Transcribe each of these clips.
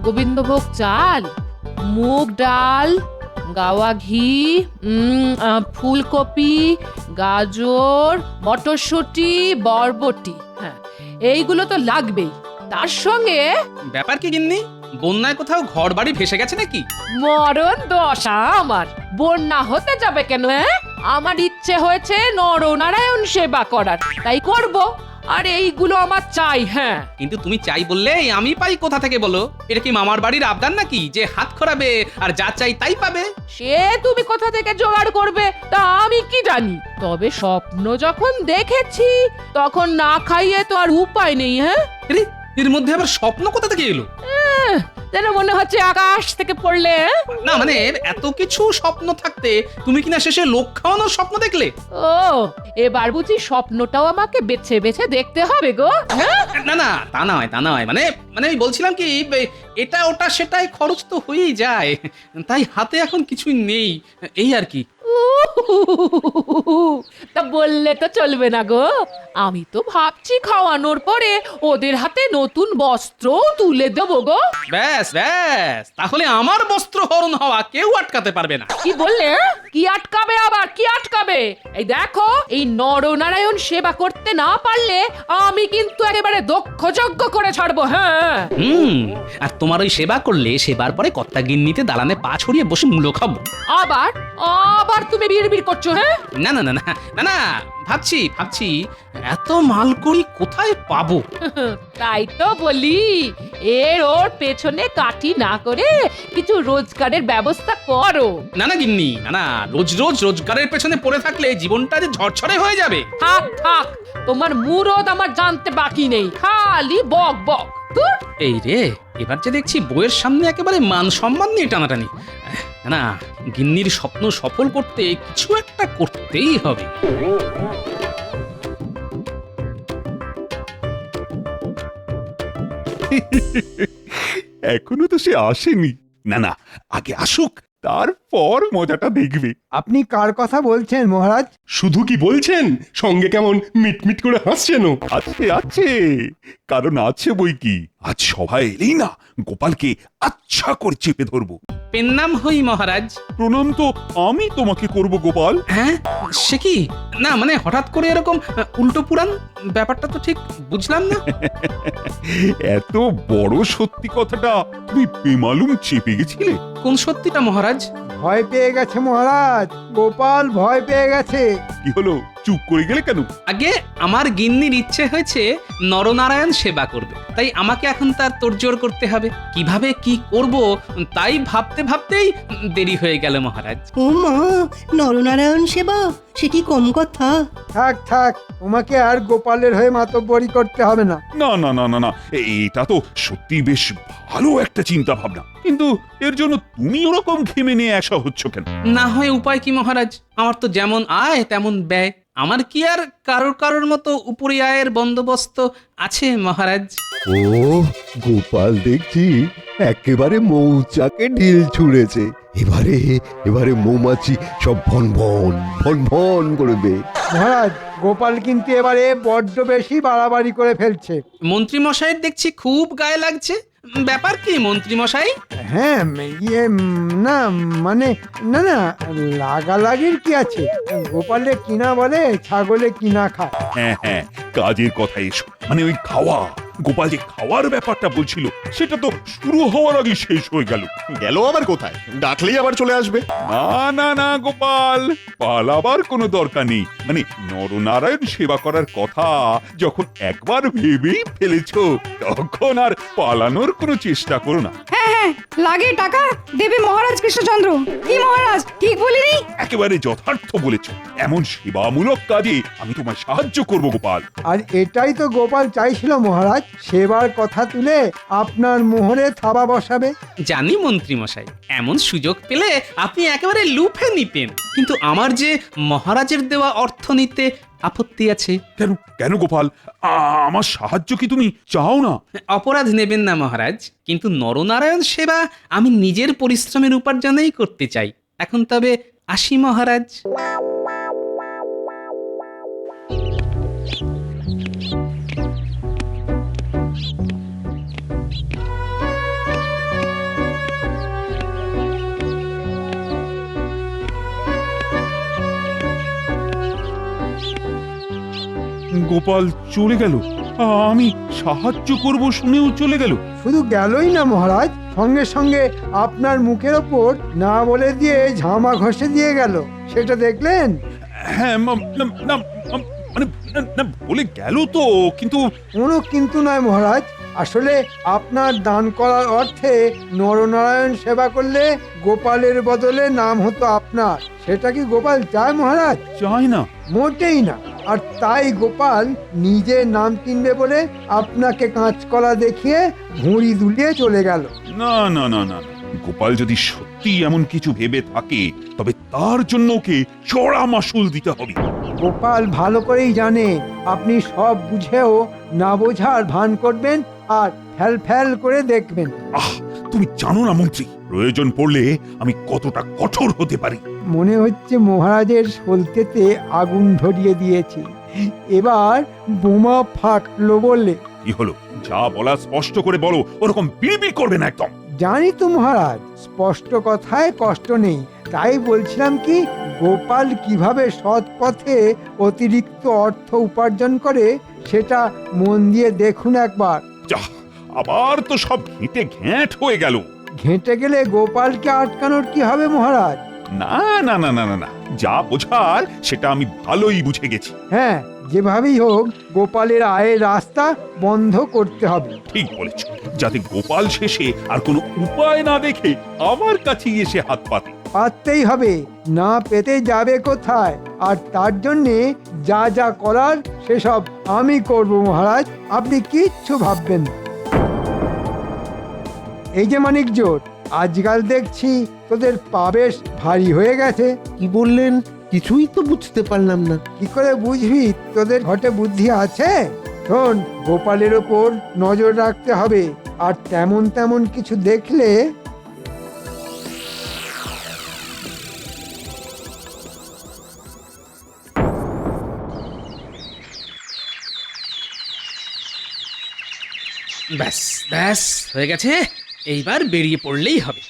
গোবিন্দভোগ চাল, মুগ ডাল, গাওয়া ঘি, ফুলকপি, গাজর, মটরশুঁটি, বরবটি, হ্যাঁ এইগুলো তো লাগবেই। তার সঙ্গে ব্যাপার কি গিন্নি, বন্যায় কোথাও ঘর বাড়ি ভেসে গেছে নাকি? মরণ দশা আমার, বন্যা হতে যাবে কেন? আমার ইচ্ছে হয়েছে নরনারায়ণ সেবা করার, তাই করব। আর এইগুলো আমার চাই। হ্যাঁ, কিন্তু তুমি চাই বললে আমি পাই কোথা থেকে বলো? এটা কি মামার বাড়ির আবদার নাকি যে হাত খরাবে আর যা চাই তাই পাবে? সে তুমি কোথা থেকে জোগাড় করবে তা আমি কি জানি, তবে স্বপ্ন যখন দেখেছি তখন না খাইয়ে তো আর উপায় নেই। হ্যাঁ, আরে, এর মধ্যে আবার স্বপ্ন কোথা থেকে এলো? যেন মনে হচ্ছে আকাশ থেকে পড়লে। না মানে এত কিছু স্বপ্ন থাকতে তুমি কিনা শেষে লোক খাওয়ানোর স্বপ্ন দেখলে? ও, এবার বুঝি স্বপ্নটাও আমাকে বেছে বেছে দেখতে হবে গো? হ্যাঁ, না না, তা নয় তা নয়, মানে মানে আমি বলছিলাম কি, এটা ওটা সেটাই খরচ তো হয়েই যায়, তাই হাতে এখন কিছুই নেই, এই আর কি। তা বললে তো চলবে না গো, আমি তো ভাবছি খাওয়ানোর পরে ওদের হাতে নতুন বস্ত্র তুলে দেবো গো। ব্যাস ব্যাস, তাহলে আমার বস্ত্র হরণ হওয়া কেউ আটকাতে পারবে না। কি বললে? কি আটকাবে আবার? কি আটকাবে? এই দেখো, এই নরনারায়ণ সেবা করতে না পারলে আমি কিন্তু একেবারে দক্ষ যজ্ঞ করে ছাড়বো। হ্যাঁ, আর তোমার ওই সেবা করলে সেবার পরে কর্তা গিন্নিতে দালানে পা ছড়িয়ে বসে মূল্য খাবো। আবার আবার তুমি বিড়বিড় করছো? হ্যাঁ, না না না না না না, ভাবছি ভাবছি এত মালকড়ি কোথায় পাবো? তাই তো বলি, ওর পেছনে কাঠি না করে কিছু রোজগারের ব্যবস্থা করো। না না গিন্নি, না না, রোজ রোজ রোজগারের পেছনে পড়ে থাকলে জীবনটা যে ঝরঝরে হয়ে যাবে। থাক থাক, তোমার মুরদ আমার জানতে বাকি নেই, খালি বক বক। ধুর। এই রে, এবার যে দেখছি বইয়ের সামনে একেবারে মান সম্মান নিয়ে টানাটানি। না না, গিন্নির স্বপ্ন সফল করতে কিছু একটা করতেই হবে। এখনো তো সে আসেনি। না না, আগে আসুক, তারপর মজাটা দেখবে। আপনি কার কথা বলছেন মহারাজ? শুধু কি বলছেন, সঙ্গে কেমন মিটমিট করে হাসছেন? আছে আছে, কারণ আছে বই কি। আজ সভায় এলেই না গোপালকে আচ্ছা করে চেপে ধরবো। পেন নাম হই মহারাজ। প্রণাম তো আমি তোমাকে করব গোপাল। হ্যাঁ, সে কি? না মানে হঠাৎ করে এরকম উল্টো পুরাণ, ব্যাপারটা তো ঠিক বুঝলাম না। এত বড় সত্যি কথাটা তুমি বেমালুম চেপে গেছিলে। কোন সত্যিটা মহারাজ? ভয় পেয়ে গেছে মহারাজ, গোপাল ভয় পেয়ে গেছে। কি হলো, চুপ করে গেলে কেন? আগে আমার গিন্নির ইচ্ছে হয়েছে নরনারায়ণ সেবা করবে, তাই আমাকে এখন তার তোড়জোড় করতে হবে। কিভাবে কি করব তাই ভাবতে ভাবতেই দেরি হয়ে গেল মহারাজ। ও মা, নরনারায়ণ সেবা, সে কি কম কথা? থাক থাক, তোমাকে আর গোপালের হয়ে মাতব্বরি করতে হবে না। না না না না না, এটা তো সত্যি বেশ ভালো একটা চিন্তা ভাবনা, কিন্তু এর জন্য তুমি ওরকম ঘেমে নিয়ে আসা হচ্ছ কেন? না হয় উপায় কি মহারাজ? আমার তো যেমন আয় তেমন ব্যয়, আমার কি আর কারোর মতো উপরি আয়ের বন্দোবস্ত আছে মহারাজ? ও, গোপাল দেখছি একেবারে মৌচাকে ঢিল ছুঁড়েছে। এবারে এবারে মৌমাছি সব ভন ভন ভন ভন করবে। মহারাজ, গোপাল কিন্তু এবারে বড্ড বেশি বাড়াবাড়ি করে ফেলছে। মন্ত্রী মশাইয়ের দেখছি খুব গায়ে লাগছে, ব্যাপার কি মন্ত্রী মশাই? হ্যাঁ, না মানে, না না, লাগালাগির কি আছে? গোপালে কিনা বলে, ছাগলে কিনা খায়। হ্যাঁ হ্যাঁ, কাজের কথা এসো, মানে ওই খাওয়া। গোপাল যে খাওয়ার ব্যাপারটা বলছিল সেটা তো শুরু হওয়ার আগে শেষ হয়ে গেল। গেল আবার কোথায়? ডাকলেই আবার চলে আসবে। না না না গোপাল, পালাবার কোনো দরকার নেই। মানে নরনারায়ণ সেবা করার কথা যখন একবার ভেবেই ফেলেছো, তখন আর পালানোর কোনো চেষ্টা করো না। হ্যাঁ হ্যাঁ, লাগে টাকা দেবে মহারাজ কৃষ্ণচন্দ্র। কি মহারাজ, ঠিক বলিনি? একেবারে যথার্থ বলেছ। এমন সেবামূলক কাজে আমি তোমায় সাহায্য করব গোপাল। আর এটাই তো গোপাল চাইছিল মহারাজ, সেবার কথা তুলে আপনার মোহরে থাবা বসাবে। জানি মন্ত্রী মশাই, এমন সুযোগ পেলে আপনি একেবারে লুফে নিতেন, কিন্তু আমার যে মহারাজের দেওয়া অর্থ নিতে আপত্তি আছে। কেন কেন গোপাল, আমার সাহায্য কি তুমি চাও না? অপরাধ নেবেন না মহারাজ, কিন্তু নরনারায়ণ সেবা আমি নিজের পরিশ্রমের উপার্জনেই করতে চাই। এখন তবে আসি মহারাজ। গোপাল চলে গেল, আমি সাহায্য করব শুনেও চলে গেল। শুধু গেলই না মহারাজ, সঙ্গে সঙ্গে আপনার মুখের ওপর না বলে দিয়ে ঝামা ঘষে দিয়ে গেল, সেটা দেখলেন? হ্যাঁ, মানে না বলে গেল তো, কিন্তু কোনো কিন্তু নয় মহারাজ, আসলে আপনার দান করার অর্থে নরনারায়ণ সেবা করলে গোপালের বদলে নাম হতো আপনার। সেটা কি গোপাল চায় মহারাজ? চাই না। মোটেই না। আর তাই গোপাল নিজে নাম কিনবে বলে আপনাকে কাঁচকলা দেখিয়ে ভুঁড়ি দুলিয়ে চলে গেল। না না না না না। গোপাল যদি সত্যি এমন কিছু ভেবে থাকে, তবে তার জন্য ওকে চড়া মাসুল দিতে হবে। গোপাল ভালো করেই জানে আপনি সব বুঝেও না বোঝার ভান করবেন আর ফ্যাল ফ্যাল করে দেখবেন। আহ, তুমি জানো না মন্ত্রী, প্রয়োজন পড়লে আমি কতটা কঠোর হতে পারি। মনে হচ্ছে মহারাজের সলতেতে আগুন ধরিয়ে দিয়েছি, এবার বোমা ফাটলো বললে। কি হলো? যা বলা স্পষ্ট করে বলো, ওরকম বিড়বিড় করবে না একদম। জানি তো মহারাজ, স্পষ্ট কথায় কষ্ট নেই, তাই বলছিলাম কি, গোপাল কিভাবে সৎ পথে অতিরিক্ত অর্থ উপার্জন করে সেটা মন দিয়ে দেখুন একবার। যাহ, আবার তো সব ঘেঁটে ঘ্যাঁট হয়ে গেল। ঘেঁটে গেলে গোপালকে আটকানোর কি হবে মহারাজ? না না না না না না, যা বোঝার সেটা আমি ভালোই বুঝে গেছি। হ্যাঁ, যেভাবেই হোক গোপালের আয়ের রাস্তা বন্ধ করতে হবে। ঠিক বলেছ, যাতে গোপাল শেষে আর কোনো উপায় না দেখে আমার কাছে এসে হাত পাতে। পারতেই হবে, না পেতে যাবে কোথায়? আর তার জন্যে যা যা করার সেসব আমি করব মহারাজ, আপনি কিচ্ছু ভাববেন না। এই যে মানিক জোট, আজকাল দেখছি তোদের পা বেশ ভারী হয়ে গেছে। কি বললেন? কিছুই তো বুঝতে পারলাম না। কি করে বুঝবি তোদের ঘটে বুদ্ধি আছে? শোন, গোপালের ওপর নজর রাখতে হবে, আর তেমন তেমন কিছু দেখলে ব্যাস ব্যাস হয়ে গেছে, এইবার বেরিয়ে পড়লেই হবে।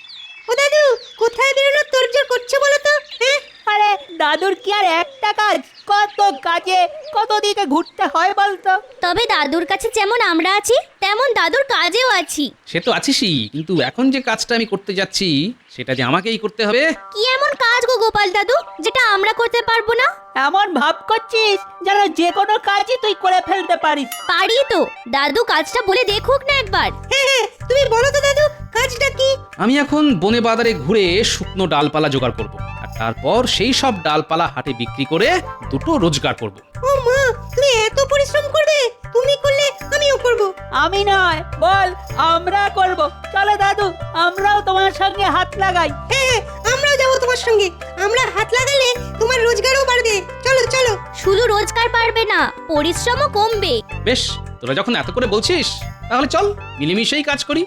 ও দাদু, কোথায় বেরোনোর তোড়জোড় করছে বলো তো? হ্যাঁ, আরে দাদুর কি আর একটা কাজ, কত কাজে কত দিকে ঘুরতে হয় বলতো। তবে দাদুর কাছে যেমন আমরা আছি তেমন দাদুর কাজেও আছি। সে তো আছিসই, কিন্তু এখন যে কাজটা আমি করতে যাচ্ছি সেটা যে আমাকেই করতে হবে। কি এমন কাজ গো গোপাল দাদু যেটা আমরা করতে পারবো না? এমন ভাব করছিস যেন যে কোনো কাজই তুই করে ফেলতে পারিস। পারি তো, দাদু কাজটা বলে দেখুক না একবার। হ্যাঁ, তুমি বলো তো দাদু, কাজটা কি? আমি এখন বনে বাজারে ঘুরে শুকনো ডালপালা জোগাড় করব, আর তারপর সেই সব ডালপালা হাটে বিক্রি করে দুটো রোজগার করব। ও মা, তুমি এত পরিশ্রম করবে? তুমি করলে আমিও করব। আমি নয়, বল আমরা করব। চলো দাদু, আমরাও তোমার সঙ্গে হাত লাগাই। হ্যাঁ, আমরাও যাবো তোমার সঙ্গে। আমরা হাত লাগালে তোমার রোজগারও বাড়বে। চলো চলো। শুধু রোজগার পারবে না, পরিশ্রমও কমবে। বেশ, তোরা যখন এত করে বলছিস তাহলে চল মিলেমিশেই কাজ করি।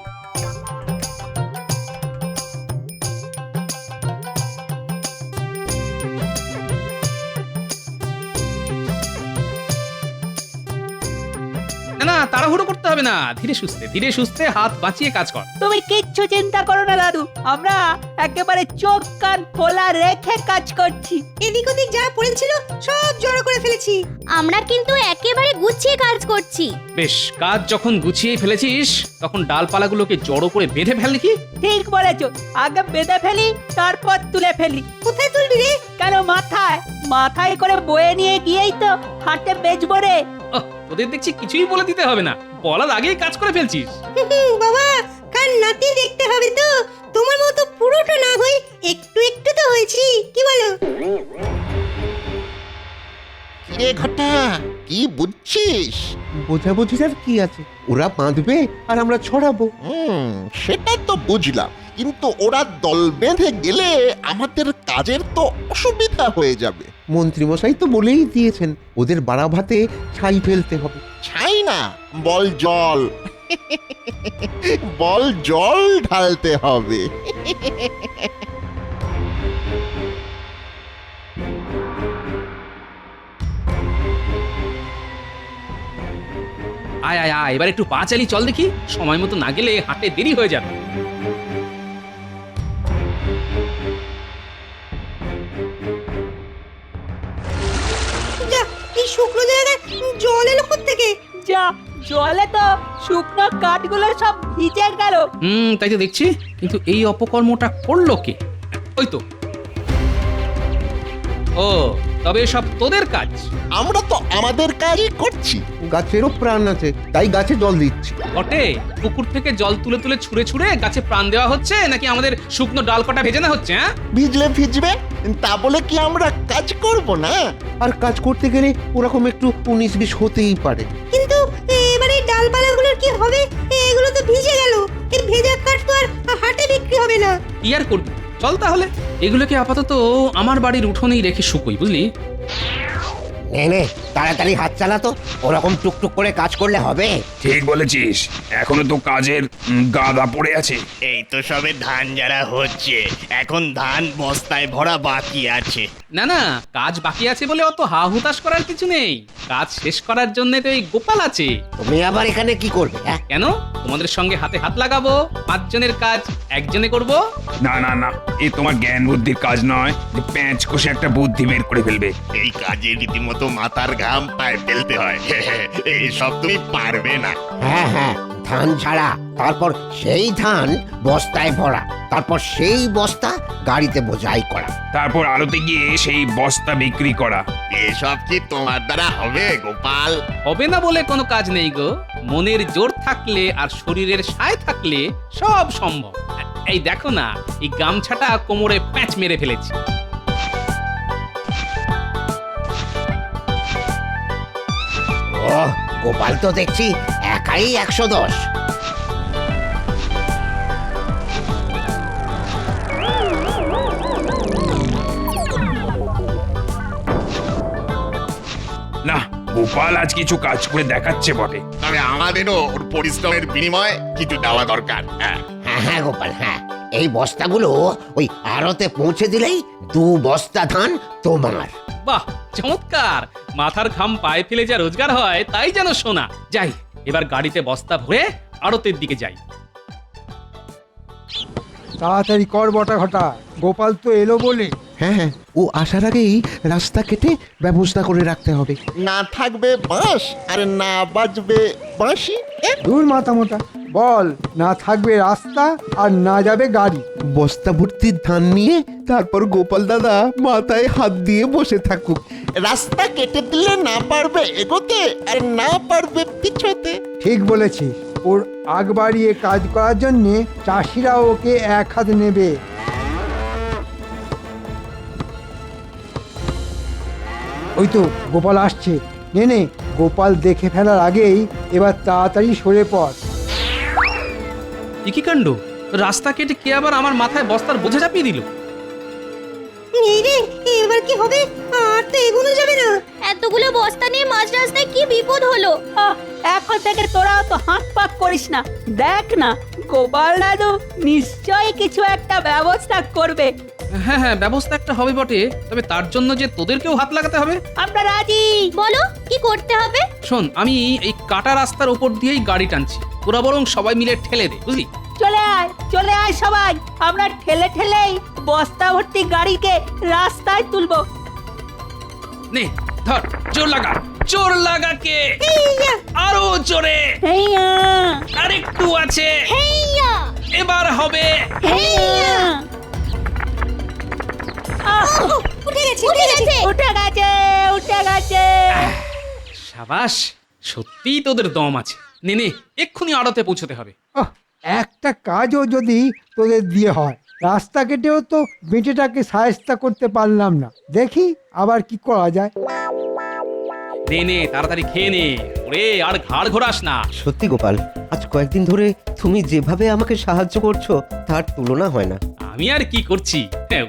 না না, তাড়াহুড়ো করতে হবে না, ধীরে সুস্থে হাত বাঁচিয়ে কাজ কর। তুমি কিচ্ছু চিন্তা করো না দাদু, আমরা একেবারে চোখ কান খোলা রেখে কাজ করছি। এদিক ওদিক যা পড়েছিল সব জড়ো করে ফেলেছি। আমরা কিন্তু একেবারে গুছিয়ে কাজ করছি। বেশ, কাজ যখন গুছিয়ে ফেলেছিস তখন ডালপালাগুলোকে জড়ো করে বেঁধে ফেল দেখি। ঠিক বলেছো, আগে বেঁধে ফেলি তারপর তুলে ফেলি। কোথায় তুলবি রে? কেন মাথায় মাথায় করে বয়ে নিয়ে গিয়েই তো হাটে বেচবো রে। ওহ, তোদের দেখছি কিছুই বলে দিতে হবে না, বলার আগেই কাজ করে ফেলছিস। বাবা, কার নাতি দেখতে হবে তো, তোমার মতো পুরোটা না হই একটু একটু তো হয়েছি, কি বলো? এ ঘটা, কি বুঝছিস? বোঝাবুঝির আর কি আছে? ওরা বাঁধবে আর আমরা ছড়াবো। সেটা তো বুঝলাম, কিন্তু ওরা দল বেঁধে গেলে আমাদের কাজের তো অসুবিধা হয়ে যাবে। মন্ত্রীমশাই তো বলেই দিয়েছেন ওদের বাড়া ভাতে ছাই ফেলতে হবে। ছাই না, বল জল বল জল ঢালতে হবে। আয় আয় আয়, এবার একটু পা চালি চল দেখি, সময় মতো না গেলে হাটে দেরি হয়ে যাবে। যা, এই শুকনো জায়গায় জল এলো জলে তো শুকনো কাঠগুলো সব ভিজে গেল। তাই তো দেখছি, কিন্তু এই অপকর্মটা করলো কে? ওই তো। ও, তবে সব তোদের কাজ? আমরা তো আমাদের কাজই করছি। গাছেরও প্রাণ আছে, তাই গাছে জল দিচ্ছি। বটে, পুকুর থেকে জল তুলে তুলে ছুঁড়ে ছুঁড়ে গাছে প্রাণ দেওয়া হচ্ছে, নাকি আমাদের শুকনো ডাল কটা ভেজে না হচ্ছে? হ্যাঁ, ভিজলে ভিজবে, তা বলে কি আমরা কাজ করব না? আর কাজ করতে গেলে ওরকম একটু 19-20 হতেই পারে। কিন্তু এবারে ডালপালাগুলোর কি হবে? এগুলো তো ভিজে গেল। এই ভেজা কাঠ তো আর হাটে বিক্রি হবে না। কি আর করবি, চল তাহলে এগুলোকে আপাতত আমার বাড়ির উঠোনেই রেখে শুকোই, বুঝলি? নে তাড়াতাড়ি হাত চালাতো, ওরকম টুকটুক করে কাজ করলে হবে? ঠিক বলেছিস, এখনো তো কাজের গাদা পড়ে আছে। এই তো সবে ধান যারা হচ্ছে, এখন ধান বস্তায় ভরা বাকি আছে। না না, কাজ বাকি আছে বলে অত হা হুতাশ করার কিছু নেই। কাজ শেষ করার জন্য তো এই গোপাল আছে। তুমি আবার এখানে কি করবে? কেন, তোমাদের সঙ্গে হাতে হাত লাগাবো, 5 জনের কাজ একজনে করব। না না না, এ তোমার জ্ঞান বুদ্ধির কাজ নয় যে প্যাঁচ কষে একটা বুদ্ধি বের করে ফেলবে। এই কাজে রীতিমতো মাথার ঘাম পায়ে ফেলতে হয়। এই সব তুমি পারবে না। হ্যাঁ, ধান ছাড়া, তারপর সেই ধান বস্তায় ভরা, তারপর সেই বস্তা গাড়িতে বোঝাই করা, তারপর আলোতে গিয়ে সেই বস্তা বিক্রি করা। এসব কি তোমার দ্বারা হবে গোপাল? হবে না বলে কোনো কাজ নেই গো। মনের জোর থাকলে আর শরীরের সায় থাকলে সব সম্ভব। এই দেখো না, এই গামছাটা কোমরে প্যাঁচ মেরে ফেলেছি। ও, গোপাল তো দেখছি একাই 110। না, গোপাল আজ কিছু কাজ করে দেখাচ্ছে বটে। তবে আমাদেরও ওর পরিশ্রমের বিনিময়ে কিছু দেওয়া দরকার। হ্যাঁ গোপাল, হ্যাঁ, এই বস্তাগুলো ওই আড়তে পৌঁছে দিলেই 2 বস্তা ধান তোমার। বাহ, চমৎকার! মাথার ঘাম পায়ে ফেলে যা রোজগার হয় তাই যেন সোনা। যাই, এবার গাড়িতে বস্তা ভরে আড়তের দিকে যাই। তাড়াতাড়ি কর বটা ঘটা, গোপাল তো এলো বলে। হ্যাঁ, ও আসার আগেই রাস্তা কেটে ব্যবস্থা করে রাখতে হবে। না থাকবে বাঁশ আর না বাজবে বাঁশি। দূর মাথা মোটা, বল না থাকবে রাস্তা আর না যাবে গাড়ি। বস্তা ভর্তি ধান নিয়ে তারপর গোপাল দাদা মাথায় হাত দিয়ে বসে থাকুক। রাস্তা কেটে দিলে না পারবে এগোতে আর না পারবে পিছোতে। ঠিক বলেছিস, ওর আগ বাড়িয়ে কাজ করার জন্যে চাষিরা ওকে এক হাত নেবে। ওই তো গোপাল আসছে। নে, গোপাল দেখে ফেলার আগেই এবার তাড়াতাড়ি সরে পড়। কি কাণ্ড, রাস্তা কেটে কে আবার আমার মাথায় বস্তার বোঝা চাপিয়ে দিল? এই রে, এবার কি হবে? আর তো এগোনো যাবে না। এতগুলো বস্তা নিয়ে মাঝ রাস্তায় কি বিপদ হলো? এখন থেকে তোরাও তো হাত পাত করিস না। দেখ না, গোপাল দাদু নিশ্চয়ই কিছু একটা ব্যবস্থা করবে। হ্যাঁ হ্যাঁ, ব্যবস্থা একটা হবে বটে, তবে তার জন্য যে তোদেরকেও হাত লাগাতে হবে। আমরা রাজি। বলো কি করতে হবে? শোন, আমি এই কাটা রাস্তার উপর দিয়েই গাড়ি টানছি, তোরা বরং সবাই মিলে ঠেলে দে, বুঝলি? চলে আয় সবাই, আমরা ঠেলে ঠেলেই বস্তা ভর্তি গাড়িকে রাস্তায় তুলবো। নে ধর, জোর লাগা কে, আরো জোরে, আরেকটু আছে, এবার হবে। উঠে গেছে। সাবাস, সত্যিই তোদের দম আছে। নে এক্ষুনি আড়তে পৌঁছতে হবে। একটা কাজও যদি তোদের দিয়ে হয়, রাস্তা কেটেও তো বেটেটাকে সায়স্তা করতে পারলাম না। দেখি আবার কি করা যায়। নে তাড়াতাড়ি খেয়ে নে, ওরে আর ঘাড় ঘোরাস না। সত্যি গোপাল, আজ কয়েকদিন ধরে তুমি যেভাবে আমাকে সাহায্য করছো তার তুলনা হয় না। আমি আর কি করছি,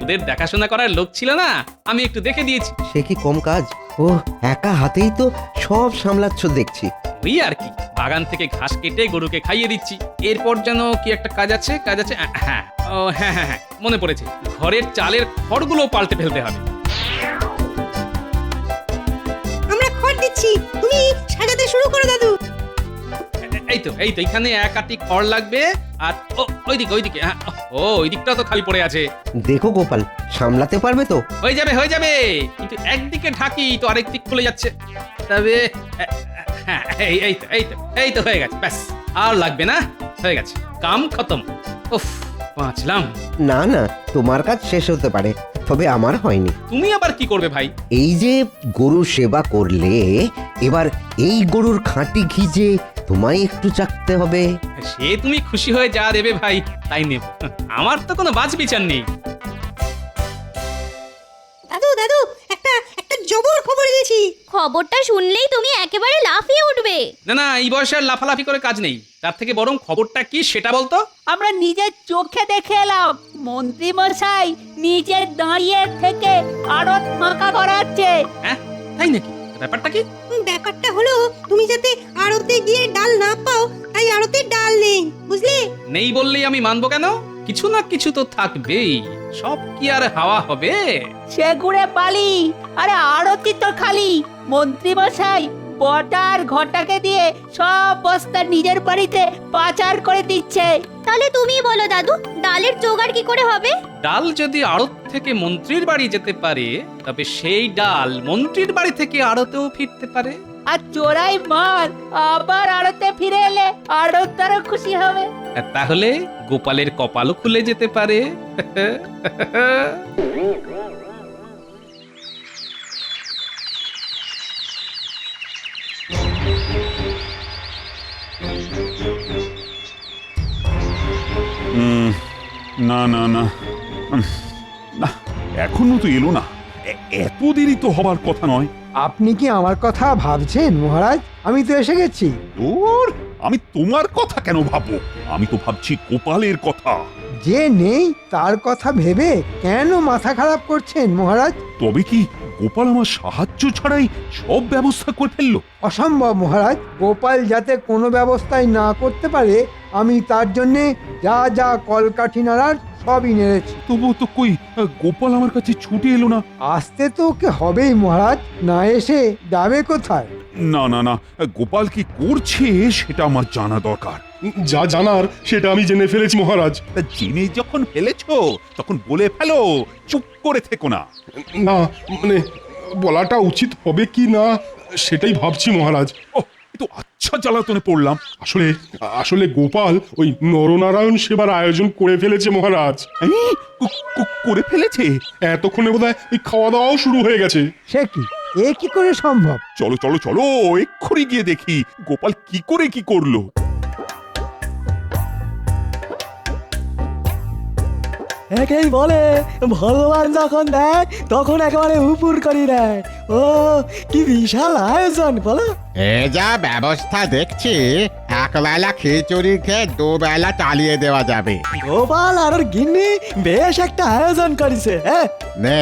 ওদের দেখাশোনা করার লোক ছিল না, আমি একটু দেখে দিয়েছি। সে কি কম কাজ? ও একা হাতেই তো সব সামলাচ্ছ দেখছি। ওই আর কি, বাগান থেকে ঘাস কেটে গরুকে খাইয়ে দিচ্ছি। এরপর যেন কি একটা কাজ আছে। হ্যাঁ, ও হ্যাঁ, মনে পড়েছে, ঘরের চালের খড়গুলো পাল্টে ফেলতে হবে। আমরা খড় দিচ্ছি, তুমি সাজাতে শুরু করো দাদু। এই তো এখানে 1 আটি খড় লাগবে। আর ওইদিকে ওই দিকটা তো খালি পড়ে আছে। দেখো গোপাল, সামলাতে পারবে তো? হয়ে যাবে, কিন্তু একদিকে ঢাকি তো আরেক দিক খুলে যাচ্ছে। তবে হ্যাঁ এই তো হয়ে গেছে, ব্যাস আর লাগবে না, হয়ে গেছে, কাম খতম। উফ, বাঁচলাম। না না, তোমার কাজ শেষ হতে পারে, তবে আমার হয়নি। তুমি আবার কি করবে ভাই? এই যে গরু সেবা করলে, এবার এই গরুর খাঁটি ঘি যে তোমায় একটু চাকতে হবে। সে তুমি খুশি হয়ে যা দেবে ভাই তাই নেব, আমার তো কোনো বাজ বিচার নেই। দাদু দাদু একটা একটা জবর খবর দিয়েছি। খবরটা শুনলেই তুমি একেবারে লাফিয়ে উঠবে। না না, এই বয়সে আর লাফালাফি করে কাজ নেই, তার থেকে বরং খবরটা কি সেটা বলতো। আমরা নিজের চোখে দেখে এলাম মন্ত্রী মশাই নিজের দাঁড়িয়ে থেকে আড়ত ফাঁকা করাচ্ছে। হ্যাঁ তাই নাকি? ব্যাপারটা কি? ব্যাপারটা হলো তুমি যাতে আড়তে গিয়ে ডাল না পাও, তাই আড়তে ডাল নেই, বুঝলে? নেই বললেই আমি মানবো কেন? কিছু না কিছু তো থাকবেই, সব কি আর হাওয়া হবে? সে ঘুরে পালি, আরে আড়তি তো খালি। মন্ত্রী মশাই বটার ঘটাকে দিয়ে সব বস্তা নিজের বাড়িতে পাচার করে দিচ্ছে। তাহলে তুমি বলো দাদু, ডালের জোগাড় কি করে হবে? ডাল যদি আড়ত থেকে মন্ত্রীর বাড়ি যেতে পারে, তবে সেই ডাল মন্ত্রীর বাড়ি থেকে আড়তেও ফিরতে পারে। আর চোরাই মাল আবার আড়তে ফিরে এলে আড়তদারও খুশি হবে। আর তাহলে গোপালের কপালও খুলে যেতে পারে। না না না না, এখনো তো এলো না, এত দেরি তো হবার কথা নয়। আপনি কি আমার কথা ভাবছেন মহারাজ? আমি তো এসে গেছি। তোর আমি তোমার কথা কেন ভাববো? আমি তো ভাবছি গোপালের কথা। যে নেই তার কথা ভেবে কেন মাথা খারাপ করছেন মহারাজ? তবে কি গোপাল আমার সাহায্য ছাড়াই সব ব্যবস্থা করে ফেললো? অসম্ভব মহারাজ, গোপাল যাতে কোনো ব্যবস্থাই না করতে পারে আমি তার জন্যে যা যা কলকাঠি নাড়ার সবই নেড়েছি। তবুও তো কই গোপাল আমার কাছে ছুটে এলো না। আসতে তো ওকে হবেই মহারাজ, না এসে যাবে কোথায়? না না না, গোপাল কি করছে সেটা আমার জানা দরকার। যা জানার সেটা আমি জেনে ফেলেছি মহারাজ। তা জেনে যখন ফেলেছো তখন বলে ফেলো, চুপ করে থেকো না। না মানে বলাটা উচিত হবে কি না সেটাই ভাবছি মহারাজ। ও, তো আচ্ছা জ্বালাতনে পড়লাম। আসলে আসলে গোপাল ওই নরনারায়ণ সেবার আয়োজন করে ফেলেছে মহারাজ। করে ফেলেছে? এতক্ষণে বোধহয় ওই খাওয়া দাওয়াও শুরু হয়ে গেছে। সে কি, এ কি করে সম্ভব? চলো চলো চলো, এক্ষুনি গিয়ে দেখি গোপাল কি করে কি করলো। একেই বলে ভগবান যখন দেয় তখন একেবারে উপুর করি দেয়। ও কি বিশাল আয়োজন বলো। এ যা ব্যবস্থা দেখছি, একবেলা খিচুড়ি খেয়ে দুবেলা চালিয়ে দেওয়া যাবে। গোপাল আর ওর গিন্নি বেশ একটা আয়োজন করেছে। নে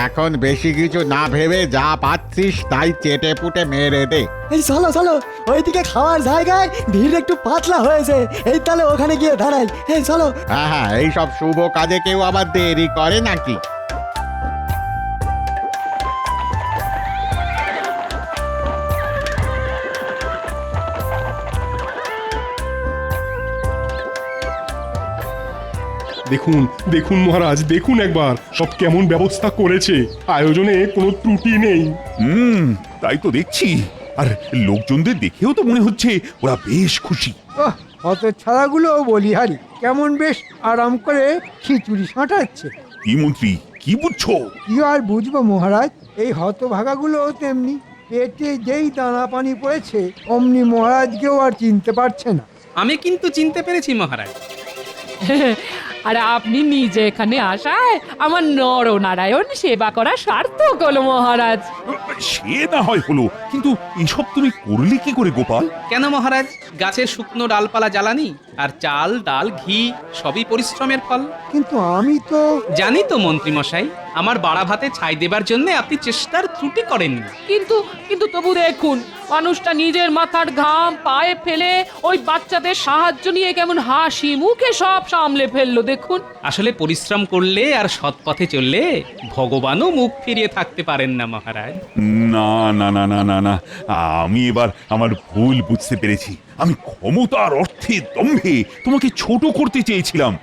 এখন বেশি কিছু না ভেবে যা পাচ্ছিস তাই চেটে পুটে মেরে দে। এই চলো চলো, ওইদিকে খাওয়ার জায়গায় ভিড় একটু পাতলা হয়েছে, এই তাহলে ওখানে গিয়ে দাঁড়াই। এই চলো। হ্যাঁ হ্যাঁ, এইসব শুভ কাজে কেউ আবার দেরি করে নাকি? দেখুন দেখুন মহারাজ, দেখুন একবার সব কেমন ব্যবস্থা করেছে, আয়োজনে কোনো ত্রুটি নেই। তাই তো দেখছি, আর লোকজনদের দেখেও তো মনে হচ্ছে ওরা বেশ খুশি। অত ছাড়াগুলো বলিহারি কেমন বেশ আরাম করে খিচুড়ি সাঁটাচ্ছে। কি মন্ত্রী, কি বুঝছো? কি আর বুঝবো মহারাজ, এই হতভাগাগুলো তেমনি, পেটে যেই দানা পানি পড়েছে অমনি মহারাজকেও আর চিনতে পারছে না। আমি কিন্তু চিনতে পেরেছি মহারাজ। আর আপনি নিজে এখানে আসায় আমার নরনারায়ণ সেবা করা সার্থক হলো মহারাজ। সে না হয় হলো, কিন্তু এসব তুমি করলে কি করে গোপাল? কেন মহারাজ, গাছের শুকনো ডালপালা জ্বালানি আর চাল ডাল ঘি সবই পরিশ্রমের ফল। কিন্তু আমি তো জানি তো মন্ত্রী মশাই, আমার বাড়া ভাতে ছাই দেবার জন্য আপনি চেষ্টার ত্রুটি করেননি। কিন্তু কিন্তু তবু দেখুন, মানুষটা নিজের মাথার ঘাম পায়ে ফেলে ওই বাচ্চাদের সাহায্য নিয়ে কেমন হাসি মুখে সব সামলে ফেললো দেখুন। আসলে পরিশ্রম করলে আর সৎ পথে চললে ভগবানও মুখ ফিরিয়ে থাকতে পারেন না মহারাজ। না না না না না না, আমি এবার আমার ভুল বুঝতে পেরেছি। আমি ক্ষমতার অর্থে দম্ভে তোমাকে ছোট করতে চেয়েছিলাম,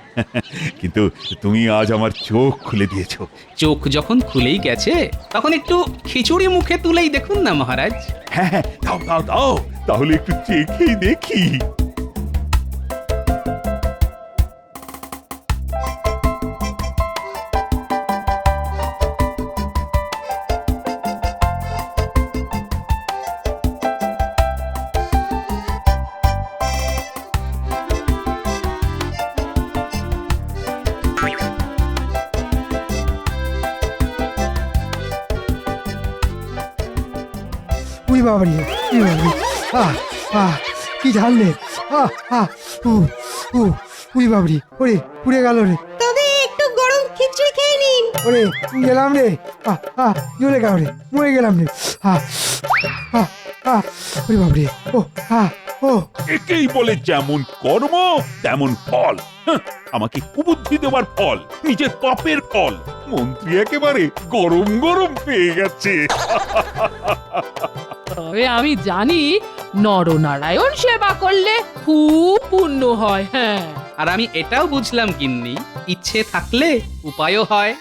কিন্তু তুমি আজ আমার চোখ খুলে দিয়েছো। চোখ যখন খুলেই গেছে তখন একটু খিচুড়ি মুখে তুলেই দেখুন না মহারাজ। হ্যাঁ হ্যাঁ, দাও দাও দাও তাহলে একটু চেখেই দেখি। উই বাবারি, উই বাবারি, আহ আহ কি ঝাললে, আহ আহ উই বাবারি, ওরে পুড়ে গেল রে, তবে একটু গরম খিচুড়ি খেয়ে নিন। ওরে গেলাম রে, জ্বলে গেল রে, মরে গেলাম রে, ওরে বাবারি, ও ও একেই বলে যেমন কর্ম তেমন ফল। হাহ, আমাকে কুবুদ্ধি দেওয়ার ফল, নিজের পাপের ফল। মন্ত্রী একেবারে গরম গরম পেয়ে গেছে। তবে আমি জানি নরনারায়ণ সেবা করলে খুব পুণ্য হয়। হ্যাঁ, আর আমি এটাও বুঝলাম গিন্নি, ইচ্ছে থাকলে উপায়ও হয়।